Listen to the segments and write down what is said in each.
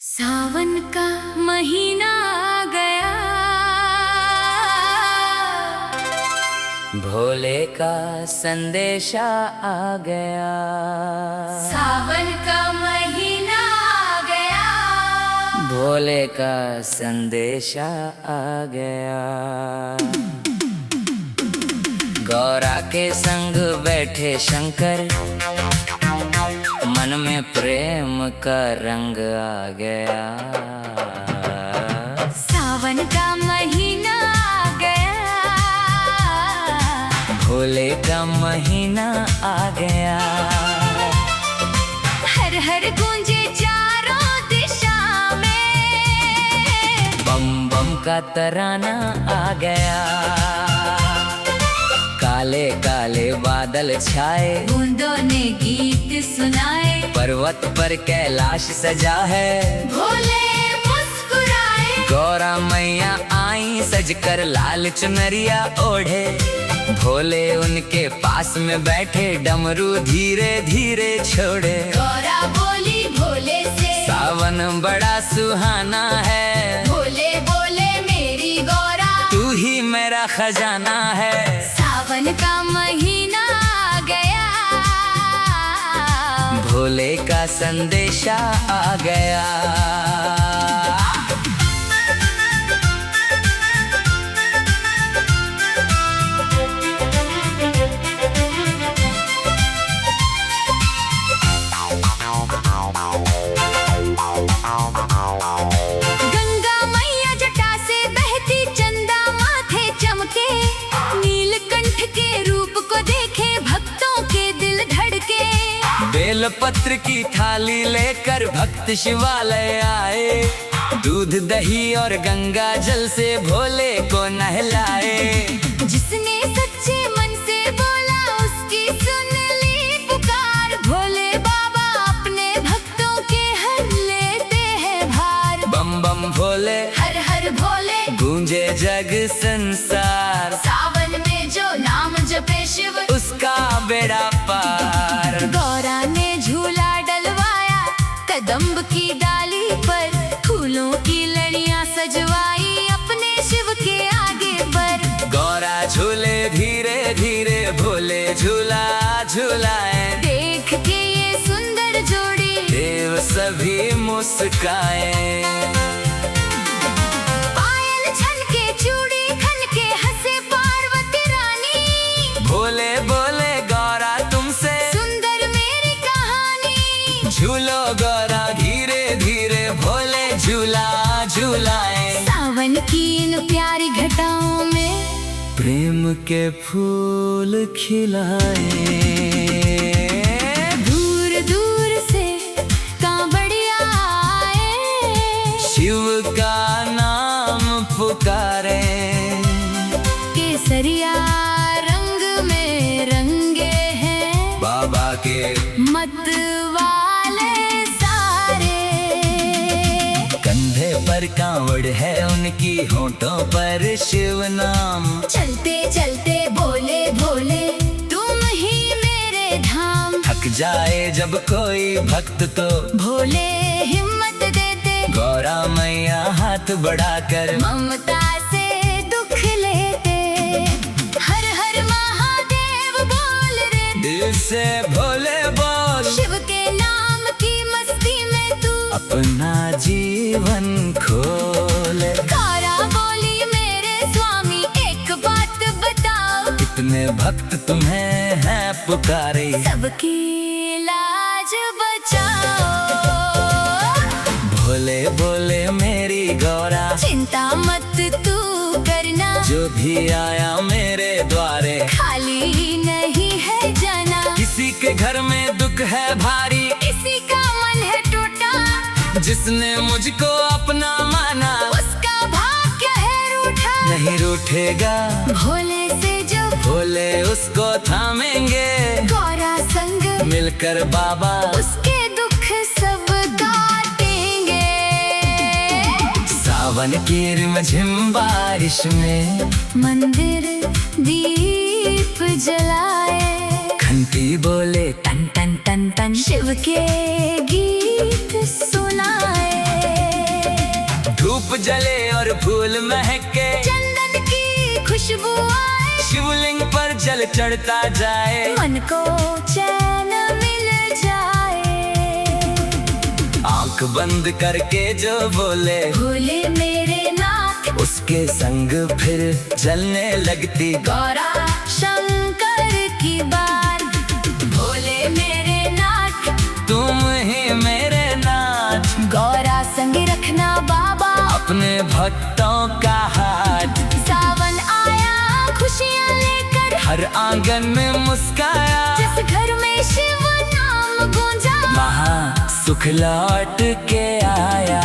सावन का महीना आ गया, भोले का संदेशा आ गया। सावन का महीना आ गया, भोले का संदेशा आ गया। गौरा के संग बैठे शंकर, मन में प्रेम का रंग आ गया। सावन का महीना आ गया, भोले का महीना आ गया। हर हर गूंजे चारों दिशा में, बम बम का तराना आ गया। काले काले बादल छाए, बूंदों ने गीत सुनाए। पर्वत पर कैलाश सजा है, भोले मुस्कुराए। गौरा मैया आई सजकर लाल चुनरिया ओढ़े। भोले उनके पास में बैठे, डमरू धीरे धीरे छोड़े। गौरा बोली भोले से, सावन बड़ा सुहाना है। भोले बोले मेरी गौरा, तू ही मेरा खजाना है। सावन का महीना आ गया, भोले का संदेशा आ गया। गंगा मैया जटा से बहती, चंदा माथे चमके। नीलकंठ के रूप को देखे, भक्तों के दिल धड़के। बेलपत्र की थाली लेकर भक्त शिवालय आए। दूध दही और गंगा जल से भोले को नहलाए। जिसने सच्चे मन से बोला, उसकी सुन ली पुकार। भोले बाबा अपने भक्तों के हर लेते हैं भार। बम बम भोले, हर हर भोले, गूंजे जग संसार। सावन में जो नाम जपे शिव, उसका बेड़ा पार। गौरा ने झूला डलवाया, कदम्ब की डाली पर। फूलों की लड़ियां सजवाई, अपने शिव के आगे पर। गौरा झूले धीरे धीरे, भोले झूला झूलाए। देख के ये सुंदर जोड़ी, देव सभी मुस्काए। पायल छनके, चूड़ी खनके, हंसे पार्वती रानी। भोले बोले गौरा तुमसे सुंदर मेरी कहानी। झूलो गौरा धीरे धीरे, भोले झूला झूलाए। सावन की इन प्यारी घटाओं में, प्रेम के फूल खिलाए। दूर दूर से कांवड़िया आए। शिव का नाम पुकारे। केसरिया रंग में रंगे हैं, बाबा के मत वाले सारे। कंधे पर कांवड़ है उनकी, होठों पर शिव नाम। चलते चलते बोले भोले, तुम ही मेरे धाम। थक जाए जब कोई भक्त तो भोले हिम्मत देते, गौरा मैया हाथ बढ़ाकर ममता से दुख लेते। हर हर महादेव बोल रे, दिल से भोले बोल। शिव के नाम की मस्ती में तू अपना जीवन खोल। गौरा बोली मेरे स्वामी, एक बात बताओ। कितने भक्त तुम्हें हैं पुकारे, सबकी लाज बचाओ। भोले बोले मेरी गौरा, चिंता मत तू करना, जो भी आया मेरे द्वारे खाली नहीं है जाना। किसी के घर में दुख है भारी, किसी का मन है टूटा, जिसने मुझको अपना माना, उसका भाग्य है रूठा। नहीं रूठेगा भोले से जो भोले उसको थामेंगे। गौरा संग मिलकर बाबा उसके दुख सब काटेंगे। सावन की रिमझिम बारिश में, मंदिर दीप जलाए। घंटी बोले टन टन टन टन, शिव के गीत सुनाए। जले और फूल महके, चंदन की खुशबू आए, शिवलिंग पर जल चढ़ता जाए, मन को चैन मिल जाए। आंख बंद करके जो बोले भोले मेरे नाथ, उसके संग फिर जलने लगती गौरा शंकर की बात। भोले मेरे नाथ, तुम ही मेरे नाथ, गौरा संग रखना बाबा अपने भक्तों का हाथ। सावन आया खुशियाँ लेकर, हर आंगन में मुस्काया, जिस घर में शिव नाम गूंजा, वहाँ सुख लौट के आया।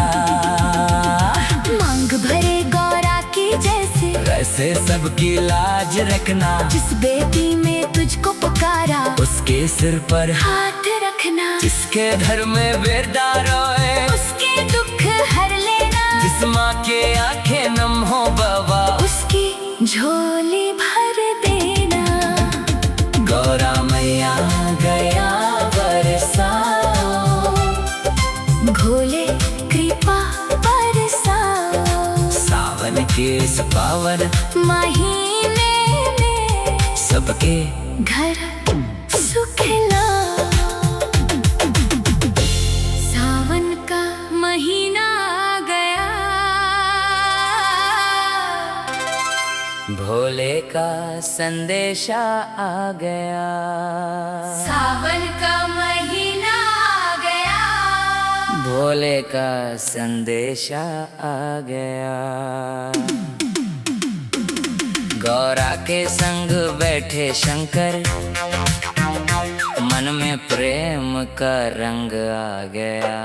मांग भरे गौरा की जैसे, वैसे सबकी लाज रखना, जिस बेटी में तुझको पुकारा, उसके सिर पर हाथ रखना। जिसके घर में बेटा रोए, उसके दुख हर लेना, जिस माँ के आंखें नम हो बाबा, उसकी झोली भर देना। गौरा मैया गया बरसाओ, भोले कृपा बरसाओ। सावन के इस पावन महीने में सबके घर सुख लाओ। सावन का महीना आ गया, भोले का संदेशा आ गया। सावन का महीना आ गया, भोले का संदेशा आ गया। गौरा के संग बैठे शंकर, मन में प्रेम का रंग आ गया।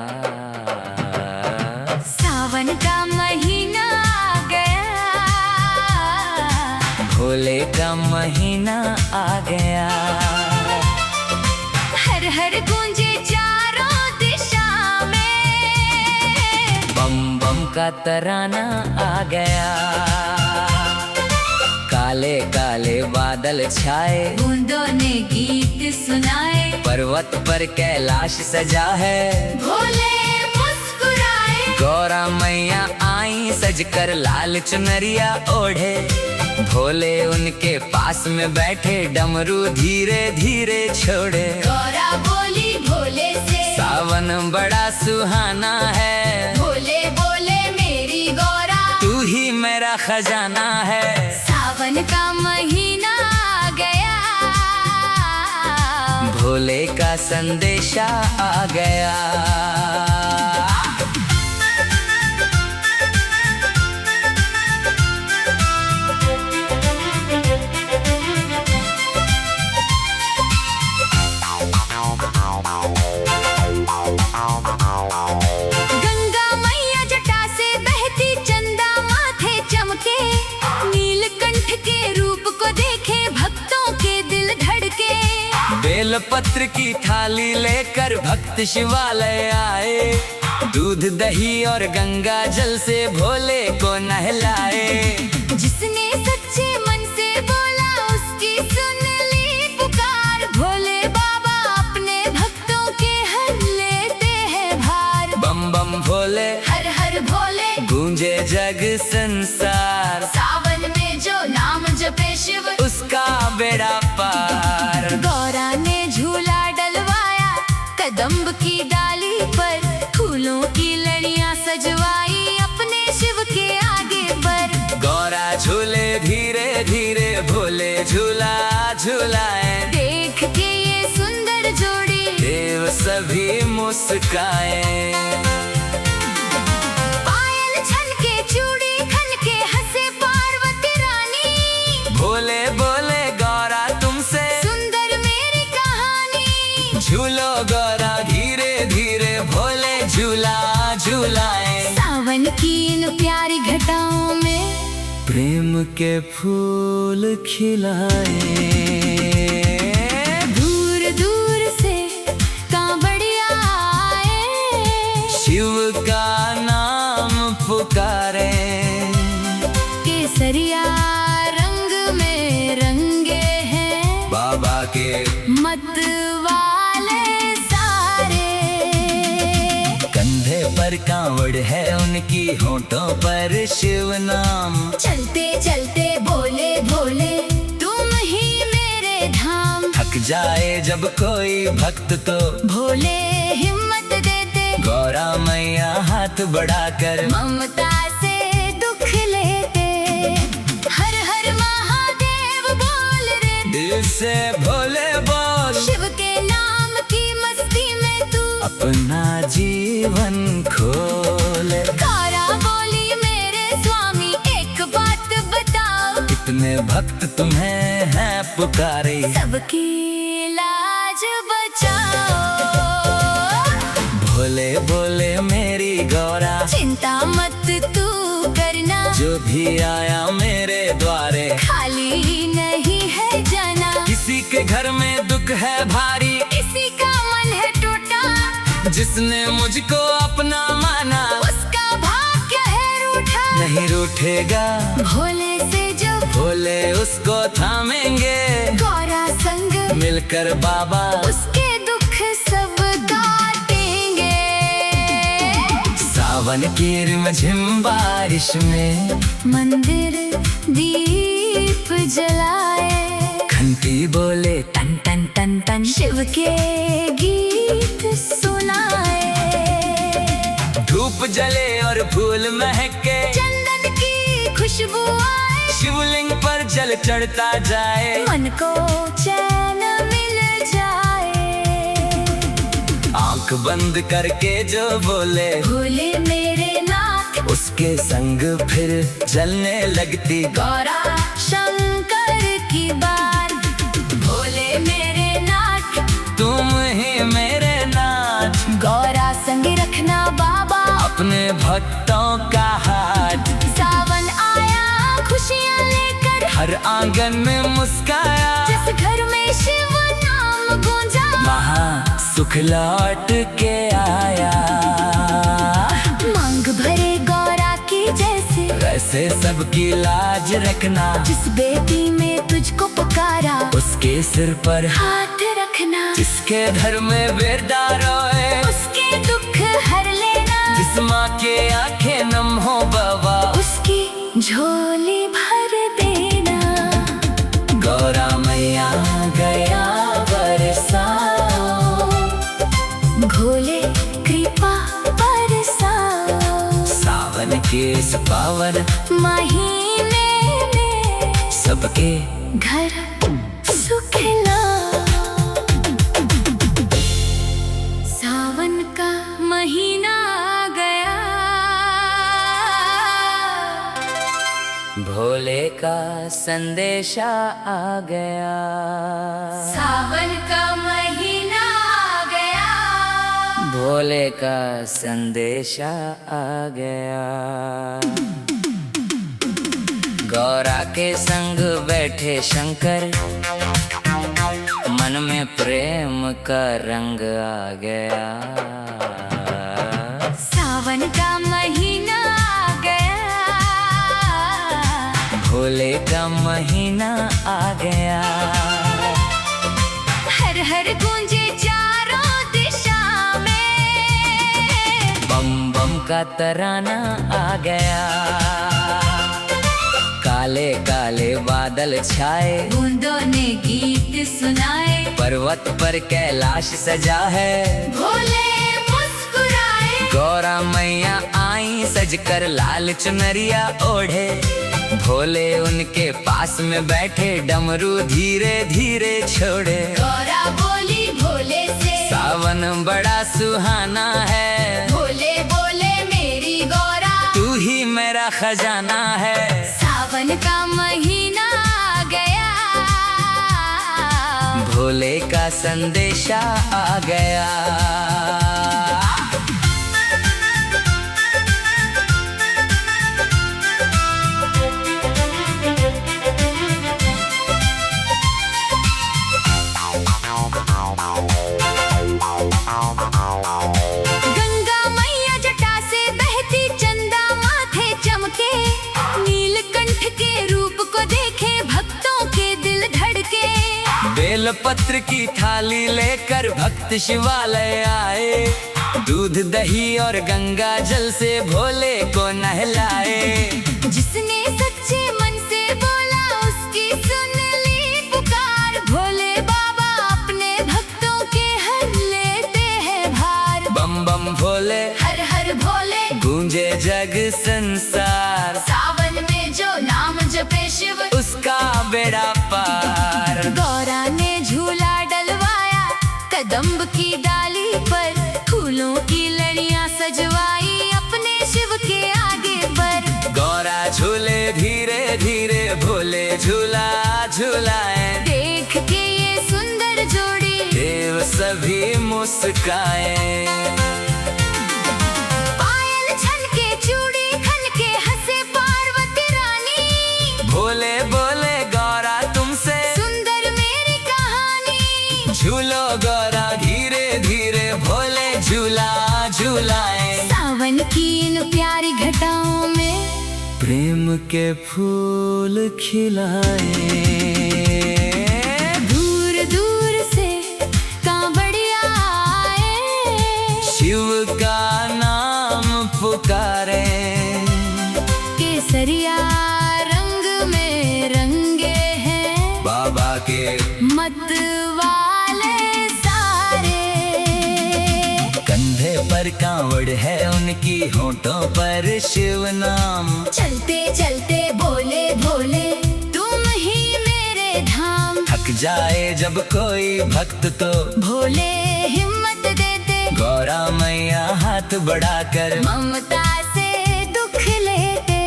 सावन का महीना आ गया, भोले का महीना आ गया। हर हर गूंजे चारों दिशा में, बम बम का तराना आ गया। काले काले बादल छाए, बूंदों ने गीत सुनाए, पर्वत पर कैलाश सजा है। भोले मुस्कुराए, गौरा मैया आई सजकर लाल चुनरिया ओढ़े, भोले उनके पास में बैठे डमरू धीरे धीरे छोड़े। गौरा बोली भोले से, सावन बड़ा सुहाना है, भोले बोले मेरी गौरा, तू ही मेरा खजाना है। सावन का महीना आ गया, भोले का संदेशा आ गया। गंगा मैया जटा से बहती, चंदा माथे चमके, नीलकंठ के रूप को देखे भक्तों के दिल धड़के। बेलपत्र की थाली लेकर भक्त शिवालय आए, दूध दही और गंगा जल से भोले को नहलाए। जिसने सच्चे मन से बोला उसकी सुन ली पुकार, भोले बाबा अपने भक्तों के हर लेते हैं भार। बम बम भोले हर हर भोले गूंजे जग संसार, सावन में जो नाम जपे शिव उसका बेड़ा पार। गौरा ने झूला डलवाया कदम्ब की डाली पर, फूलों की लड़ियां सजवाई अपने शिव के आगे पर। गौरा झूले धीरे धीरे, भोले झूला झूलाए, देख के ये सुंदर जोड़ी देव सभी मुस्काए। पायल छनके चूड़ी खनके हंसे पार्वती रानी, भोले बोले गौरा तुमसे सुंदर मेरी कहानी। झूलो गौरा धीरे धीरे, भोले झूला झूलाए। सावन की इन प्यारी घटाओं में प्रेम के फूल खिलाए, दूर दूर से कांवड़िया आए, शिव का नाम पुकारे। केसरिया रंग में रंगे हैं बाबा के मत वाले सारे। कंधे पर कांवड़ होड़ है उनकी होठों पर शिव नाम। चलते चलते बोले भोले तुम ही मेरे धाम। थक जाए जब कोई भक्त तो भोले हिम्मत देते, गौरा मैया हाथ बढ़ाकर ममता से दुख लेते। हर हर महादेव बोल रे, दिल से भोले बोल। शिव के नाम की मस्ती में तू अपना जीवन खोल। गौरा बोली मेरे स्वामी एक बात बताओ, कितने भक्त तुम्हें हैं पुकारे, सबकी लाज बचाओ। भोले बोले मेरी गौरा, चिंता मत तू करना, जो भी आया मेरे द्वारे खाली नहीं है जाना। किसी के घर में दुख है भारी, किसी का मन है टूटा, जिसने मुझको अपना माना उसका भाग्य है रूठा। नहीं रूठेगा भोले से जो भोले उसको थामेंगे, गौरा संग मिलकर बाबा उसके दुख सब काटेंगे। सावन की रिमझिम बारिश में मंदिर दीप जलाए, घंटी बोले टन टन टन टन, शिव के गीत सुनाए। धूप जले और फूल महके, चंदन की खुशबू आए, शिवलिंग पर जल चढ़ता जाए, मन को चैन मिल जाए। आंख बंद करके जो बोले भोले मेरे नाथ, उसके संग फिर चलने लगती गौरा शंकर की बात। भोले मेरे नाथ, तुम ही मेरे नाथ, गौरा संग रखना बाबा अपने भक्तों का हाथ। सावन आया खुशियाँ लेकर, हर आंगन में मुस्काया, जिस घर में शिव नाम गूंजा, वहाँ सुख लौट के आया। मांग भरे गौरा की जैसे, वैसे सबकी लाज रखना, जिस बेटी में तुझको पुकारा उसके सिर पर हाथ रखना। जिसके घर में बेटा रोए, उसके दुख हर लेना, जिस माँ के आंखें नम हो बाबा उसकी झोली भर देना। गौरा मैया गया बरसाओ, भोले कृपा बरसाओ। सावन के इस पावन महीने में सबके घर सुख लाओ। सावन का महीना आ गया, भोले का संदेशा आ गया। सावन का महीना आ गया, भोले का संदेशा आ गया। गौरा के संग बैठे शंकर, मन में प्रेम का रंग आ गया। सावन का महीना आ गया, भोले का महीना आ गया। हर हर गूंजे चारों दिशा में, बम बम का तराना आ गया। काले काले बादल छाए, बूंदों ने गीत सुनाए, पर्वत पर कैलाश सजा है। भोले मुस्कुराए, गौरा मैया आई सजकर लाल चुनरिया ओढ़े। भोले उनके पास में बैठे, डमरू धीरे धीरे छोड़े। गौरा बोली भोले से, सावन बड़ा सुहाना है, भोले बोले मेरी गौरा, तू ही मेरा खजाना है। सावन का महीना आ गया, भोले का संदेशा आ गया। गंगा मैया जटा से बहती, चंदा माथे चमके, नीलकंठ के रूप को देखे भक्तों के दिल धड़के। बेल पत्र की थाली लेकर भक्त शिवालय आए, दूध दही और गंगा जल से भोले को नहलाए। जिसने सच्चे मन से बोला उसकी सुन ली पुकार, भोले बाबा अपने भक्तों के हर लेते हैं भार। बम बम भोले, हर हर भोले, गूंजे जग संसार। सावन में जो नाम जपे शिव उसका बेड़ा पार। गौरा ने झूला डलवाया कदम्ब की डाली पर, फूलों की लड़ियां सजवाई अपने शिव के आगे पर। गौरा झूले धीरे धीरे, भोले झूला झूलाए। देख के ये सुंदर जोड़ी देव सभी मुस्काए। पायल छनके चूड़ी खनके हंसे पार्वती रानी, भोले बोले गौरा तुमसे सुंदर मेरी कहानी। झूलो गौरा धीरे धीरे, भोले झूला झूलाए। सावन की इन प्यारी घटाओं में प्रेम के फूल खिलाए। दूर दूर से कांवड़िया आए, शिव का नाम पुकारे। केसरिया रंग में रंगे हैं बाबा के मत वाले सारे। कंधे पर कांवड़ है उनकी, होठों पर शिव नाम। चलते चलते बोले भोले तुम ही मेरे धाम। थक जाए जब कोई भक्त तो भोले हिम्मत देते, गौरा मैया हाथ बढ़ाकर ममता से दुख लेते।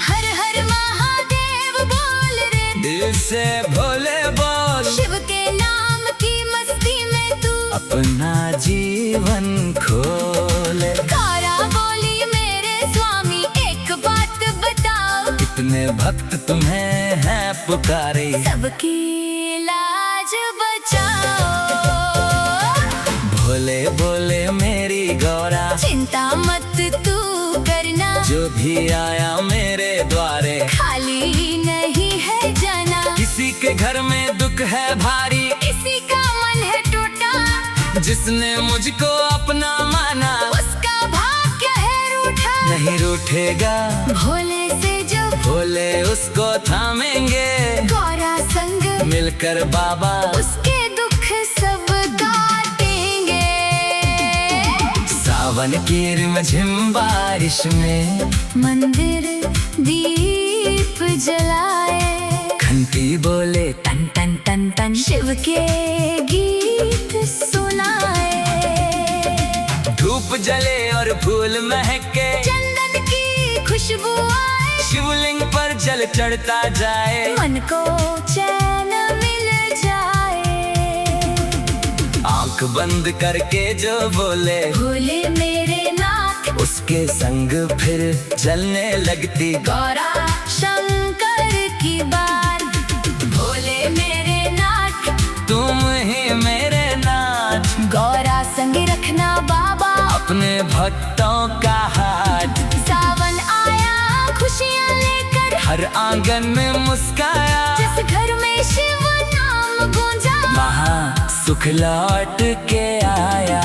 हर हर महादेव बोल रे, दिल से भोले बोल। शिव के नाम की मस्ती में तू अपना जीवन खोले। गौरा बोली मेरे स्वामी एक बात बताओ, कितने भक्त तुम्हें हैं पुकारे। सबकी लाज बचाओ। भोले बोले मेरी गौरा, चिंता मत तू करना, जो भी आया मेरे द्वारे खाली नहीं है जाना। किसी के घर में दुख है भारी, किसी का मन है टूटा, जिसने मुझको अपना माना उसका भाग्य है रूठा। नहीं रूठेगा भोले से जो भोले उसको थामेंगे। गौरा संग मिलकर बाबा उसके दुख सब काटेंगे। सावन की रिमझिम बारिश में मंदिर दीप जलाए, घंटी बोले टन टन टन टन, शिव के गीत सुनाए। धूप जले और फूल महके, चंदन की खुशबू आए, शिवलिंग पर जल चढ़ता जाए। मन को चैन मिल जाए। आंख बंद करके जो बोले भोले मेरे नाथ, उसके संग फिर जलने लगती गौरा शंकर की बात। भोले मेरे नाथ, तुम ही मेरे नाथ। गौरा संग रखना बाबा अपने भक्तों का हाथ। सावन आया खुशियाँ लेकर, हर आंगन में मुस्काया। जिस घर में शिव नाम गूंजा, वहाँ सुख लौट के आया।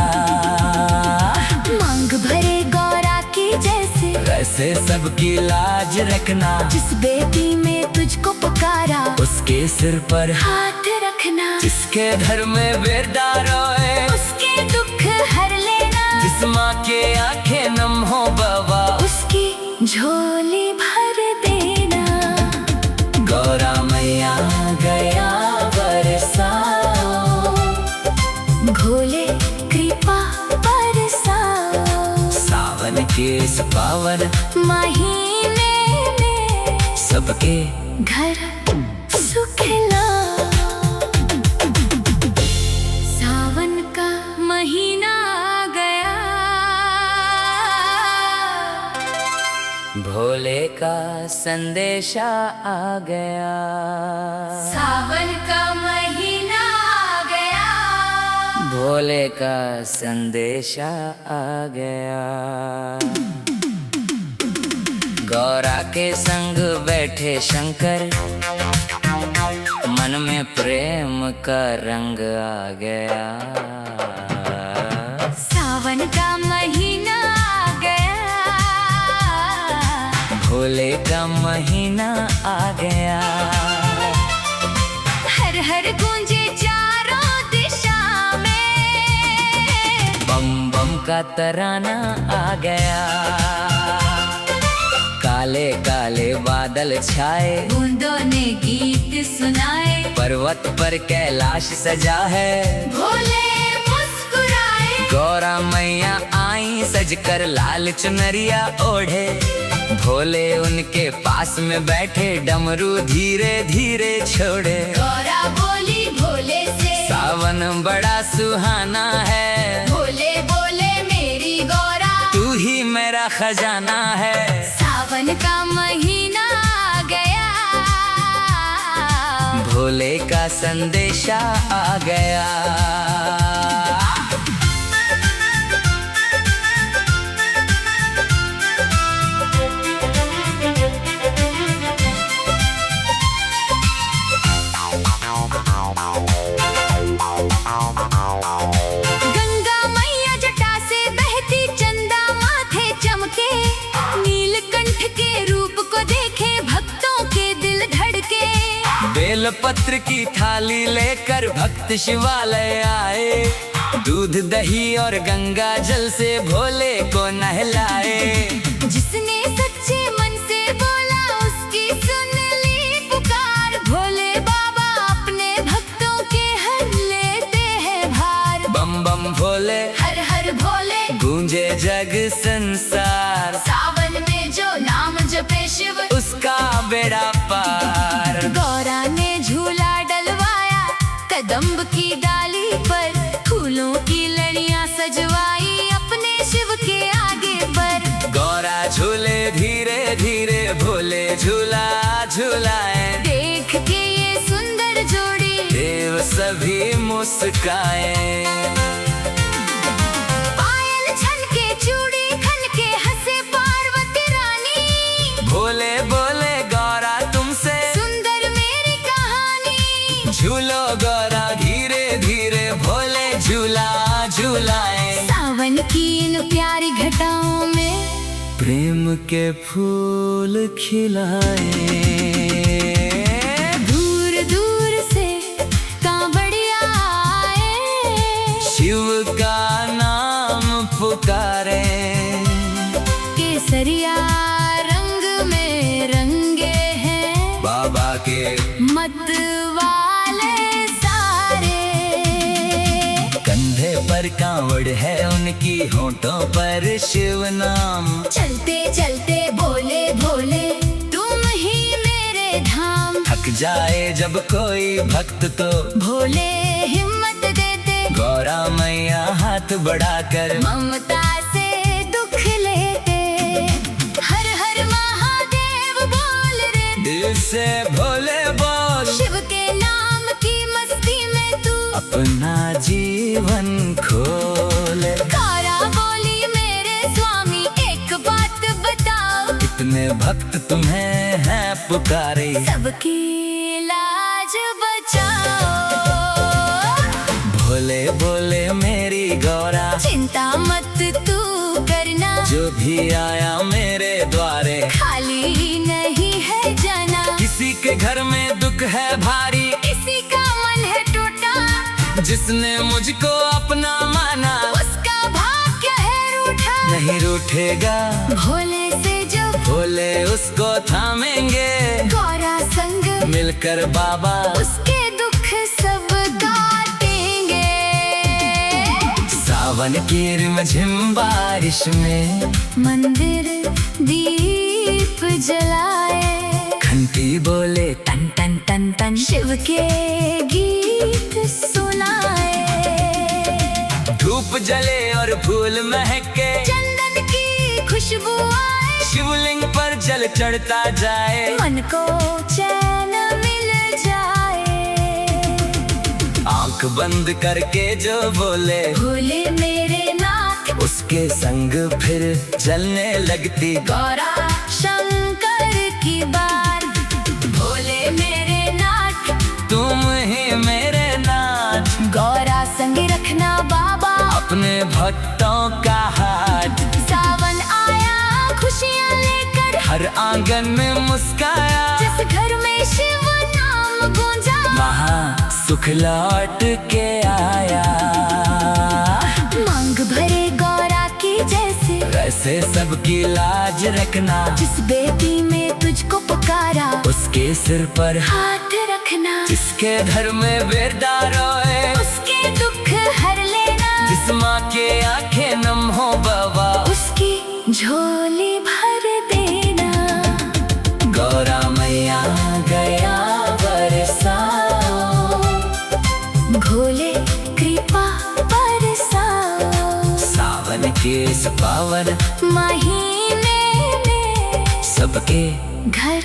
मांग भरे गौरा की जैसे, वैसे सबकी लाज रखना। जिस बेटी में तुझको पुकारा उसके सिर पर हाथ रखना। जिसके घर में बेटा रोए उसके दुख हर लेना। जिस माँ के आंखें नम हो बाबा उसकी झोली भर देना। गौरा मैया गया बरसाओ, भोले कृपा बरसाओ। सावन के इस पावन महीने में सबके घर सुख लाओ। सावन का महीना आ गया, भोले का संदेशा आ गया। सावन का महीना आ गया, भोले का संदेशा आ गया। गौरा के संग बैठे शंकर, मन में प्रेम का रंग आ गया। सावन का महीना आ गया, भोले का महीना आ गया। हर हर गूंजे चारों दिशा में, बम बम का तराना आ गया। काले काले बादल छाए, बूंदों ने गीत सुनाए, पर्वत पर कैलाश सजा है। भोले मुस्कुराए, गौरा मैया आई सजकर लाल चुनरिया ओढ़े। भोले उनके पास में बैठे, डमरू धीरे धीरे छोड़े। गौरा बोली भोले से, सावन बड़ा सुहाना है। भोले बोले मेरी गौरा, तू ही मेरा खजाना है। सावन का महीना आ गया, भोले का संदेशा आ गया। गंगा मैया जटा से बहती, चंदा माथे चमके, नीलकंठ के रूप को देखे भक्तों के दिल धड़के। बेलपत्र की थाली लेकर भक्त शिवालय आए। दूध दही और गंगा जल से भोले को नहलाए। जिसने सच्चे मन से बोला उसकी सुन ली पुकार, भोले बाबा अपने भक्तों के हर लेते हैं भार। बम बम भोले, हर हर भोले, गूंजे जग संसार। सावन में जो नाम जपे शिव, उसका बेड़ा पार। गौरा ने झूला डलवाया कदम्ब की डाली पर, फूलों की लड़ियां सजवाई अपने शिव के आगे पर। गौरा झूले धीरे धीरे, भोले झूला झूलाए। देख के ये सुंदर जोड़ी, देव सभी मुस्काए। पायल छनके चूड़ी खनके, हंसे पार्वती रानी। भोले बोले गौरा तुमसे सुंदर मेरी कहानी, झूलो गौरा धीरे धीरे, भोले झूला झूलाए। सावन की इन प्यारी घटाओं में प्रेम के फूल खिलाए। दूर दूर से कांवड़िया आए, शिव का नाम पुकारे। केसरिया रंग में रंगे हैं बाबा के मत वाले सारे। कंधे पर कांवड़ है उनकी, होठों पर शिव नाम। चलते चलते बोले भोले तुम ही मेरे धाम। थक जाए जब कोई भक्त तो भोले हिम्मत देते, गौरा मैया हाथ बढ़ाकर ममता से दुख लेते। हर हर महादेव बोल रे, दिल से भोले बोल। शिव के नाम की मस्ती में तू अपना जीवन खोल। गौरा बोली मेरे स्वामी एक बात बताओ, इतने भक्त तुम्हें हैं पुकारे। सबकी लाज बचाओ। भोले बोले मेरी गौरा, चिंता मत तू करना, जो भी आया मेरे द्वारे खाली नहीं है जाना। किसी के घर में दुख है भारी, किसी का मन है टूटा, जिसने मुझको अपना माना उसका भाग्य है रूठा। नहीं रूठेगा भोले से जो भोले उसको थामेंगे। गौरा संग मिलकर बाबा उसके दुख सब काटेंगे। सावन की रिमझिम बारिश में मंदिर दीप जलाए, घंटी बोले टन टन टन टन, शिव के गीत सुनाए। धूप जले और फूल महके, चंदन की खुशबू आए, शिवलिंग पर जल चढ़ता जाए। मन को चैन मिल जाए। आंख बंद करके जो बोले भोले मेरे नाथ, उसके संग फिर चलने लगती गौरा शंकर की बात। भोले मेरे नाथ, तुम ही मेरे नाथ। गौरा संग रखना बाबा, अपने भक्तों का हर आंगन में मुस्काया, जिस घर में शिव नाम गूंजा, वहाँ सुख लौट के आया। मांग भरे गौरा की जैसे, वैसे सबकी लाज रखना, जिस बेटी में तुझको पुकारा, उसके सिर पर हाथ रखना। जिसके घर में बेटा रोए, उसके दुख हर लेना। जिस माँ के आंखें नम हो बाबा, उसकी झोली भर देना। गौरा मैया गया बरसाओ, भोले कृपा बरसाओ। सावन के इस पावन महीने में सबके घर